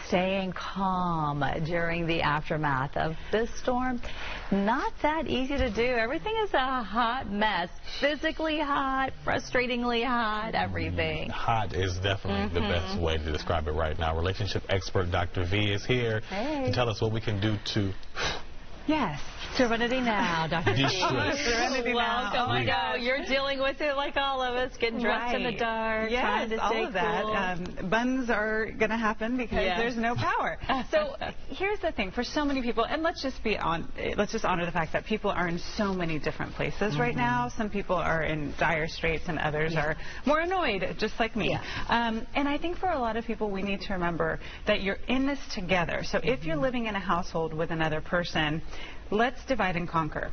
staying calm during the aftermath of this storm. Not that easy to do. Everything is a hot mess. Physically hot, frustratingly hot, everything. Hot is definitely the best way to describe it right now. Relationship expert Dr. V is here to tell us what we can do to... Yes. Serenity now, Dr. V. Serenity now. Welcome. I know. You're dealing with it like all of us, getting dressed in the dark, trying to stay all of that. cool. Buns are going to happen because there's no power. So here's the thing. For so many people, and let's just honor the fact that people are in so many different places right now. Some people are in dire straits and others are more annoyed, just like me. And I think for a lot of people, we need to remember that you're in this together. So if you're living in a household with another person, let's divide and conquer.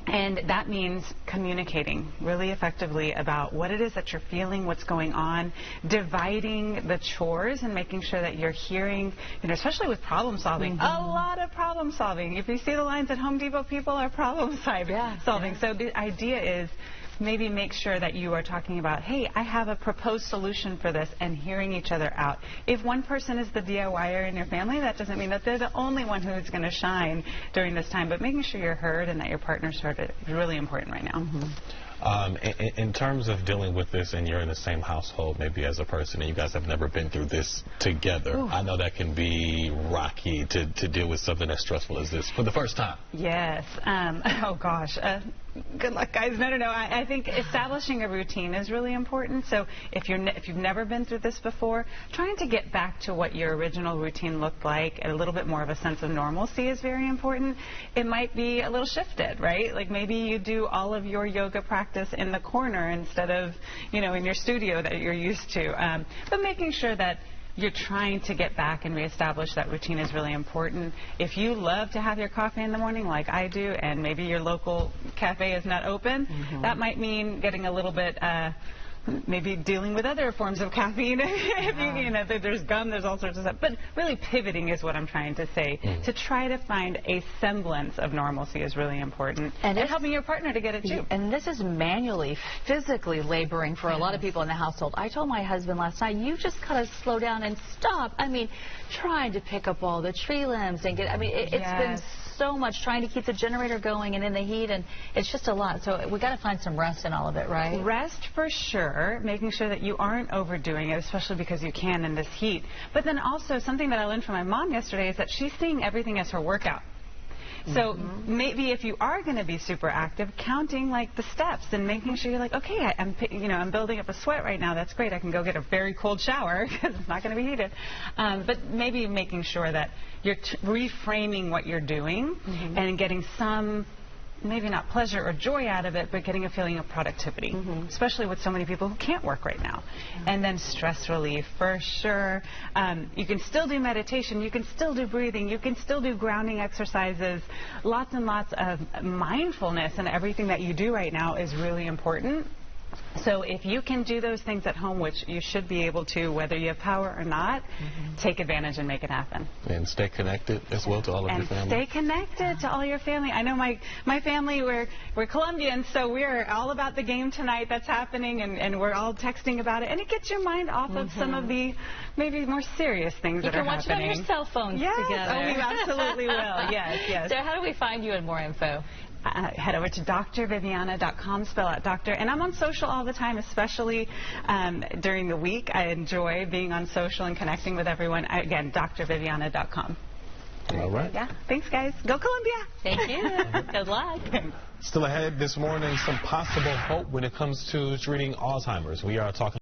And that means communicating really effectively about what it is that you're feeling, what's going on, dividing the chores and making sure that you're hearing, especially with problem solving, a lot of problem solving. If you see the lines at Home Depot, people are problem solving. So the idea is maybe make sure that you are talking about, hey, I have a proposed solution for this, and hearing each other out. If one person is the DIYer in your family, that doesn't mean that they're the only one who's going to shine during this time, but making sure you're heard and that your partner's heard is really important right now. In terms of dealing with this, and you're in the same household maybe as a person and you guys have never been through this together, I know that can be rocky to deal with something as stressful as this for the first time. Yes. Oh gosh. Good luck, guys. No. I think establishing a routine is really important. So if you've never been through this before, trying to get back to what your original routine looked like, and a little bit more of a sense of normalcy is very important. It might be a little shifted, right? Like maybe you do all of your yoga practice in the corner instead of, in your studio that you're used to. But making sure that you're trying to get back and reestablish that routine is really important. If you love to have your coffee in the morning like I do, and maybe your local cafe is not open, that might mean getting a little bit maybe dealing with other forms of caffeine. If there's gum, there's all sorts of stuff. But really pivoting is what I'm trying to say. To try to find a semblance of normalcy is really important. And helping your partner to get it too. And this is manually, physically laboring for a lot of people in the household. I told my husband last night, you just gotta slow down and stop. I mean, trying to pick up all the tree limbs and it's been so much trying to keep the generator going and in the heat, and it's just a lot. So we got to find some rest in all of it, right? Rest for sure, making sure that you aren't overdoing it, especially because you can in this heat. But then also something that I learned from my mom yesterday is that she's seeing everything as her workout. So maybe if you are going to be super active, counting like the steps and making sure you're like, okay, I'm building up a sweat right now. That's great. I can go get a very cold shower because it's not going to be heated. But maybe making sure that you're reframing what you're doing and getting some, maybe not pleasure or joy out of it, but getting a feeling of productivity, especially with so many people who can't work right now. And then stress relief, for sure. You can still do meditation. You can still do breathing. You can still do grounding exercises. Lots and lots of mindfulness, and everything that you do right now is really important. So if you can do those things at home, which you should be able to, whether you have power or not, take advantage and make it happen. And stay connected as well to all of your family. And stay connected to all your family. I know my family, we're Colombians, so we're all about the game tonight that's happening, and we're all texting about it. And it gets your mind off of some of the maybe more serious things that are happening. You can watch it on your cell phones together. Oh, we absolutely will. Yes. So how do we find you and more info? Head over to drviviana.com, spell out doctor. And I'm on social all the time, especially during the week. I enjoy being on social and connecting with everyone. Again, drviviana.com. All right. Yeah. Thanks, guys. Go Columbia. Thank you. Good luck. Still ahead this morning, some possible hope when it comes to treating Alzheimer's. We are talking